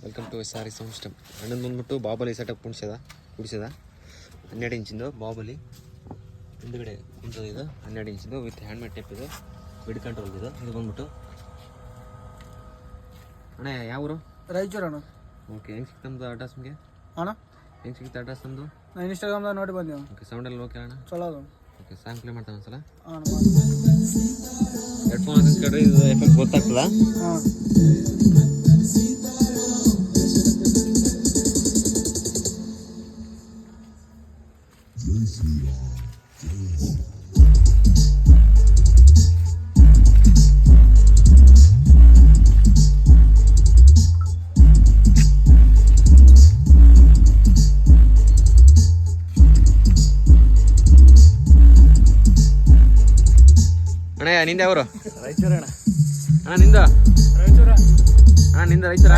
Welcome to SR sound system. ಅಣ್ಣಂದು ಬಂದ್ಬಿಟ್ಟು Baahubali setup ಕುಡಿಸಿದ 12 ಇಂಚಿಂದು ಬಾಹುಬಲಿ. ಹಿಂದುಗಡೆ ಕುಂತದ ಇದು 12 ಇಂಚಿಂದು ವಿತ್ ಹ್ಯಾಂಡ್ಮೇಡ್ ಟೇಪ್ ಇದು, ಬಿಡ್ ಕಂಟ್ರೋಲ್ ಇದು. ಇದು ಬಂದ್ಬಿಟ್ಟು ಅಣ್ಣ ಯಾವ ಊರು? ರಾಯಚೂರು ಅಣ್ಣ. ಓಕೆ, ಹೆಂಗೆ ಸಿಕ್ತು ನಮ್ಮದು ಅಡ್ರೆಸ್ ನಿಮಗೆ ಅಣ್ಣ? ಹೆಂಗೆ ಸಿಕ್ತು ಅಡ್ರೆಸ್ ನಮ್ಮದು? ನಾನು ಇನ್ಸ್ಟಾಗ್ರಾಮ್ದಾಗ ನೋಡಿ ಬಂದೀವಿ. ಓಕೆ, ಸೌಂಡಲ್ಲಿ ಓಕೆ ಅಣ್ಣ? ಚಲೋ ಅದು. ಓಕೆ, ಸಾಂಗ್ ಪ್ಲೇ ಮಾಡ್ತಾನೆ ಒಂದ್ಸಲ. ಹಾಂ ಹೆಡ್ಫೋನ್ ಹಾಕಿಸ್ಕೊಂಡ್ರೆ ಇದು ಎಫೆಕ್ಟ್ ಗೊತ್ತಾಗ್ತದ? ಹಾಂ. ಅಣ್ಣ ನಿಂದ ಯಾವರು? ರಾಯಚೂರು ಅಣ್ಣ. ಅಣ್ಣ ನಿಂದ? ರಾಯಚೂರು ಅಣ್ಣ ನಿಂದ ರಾಯಚೂರಾ?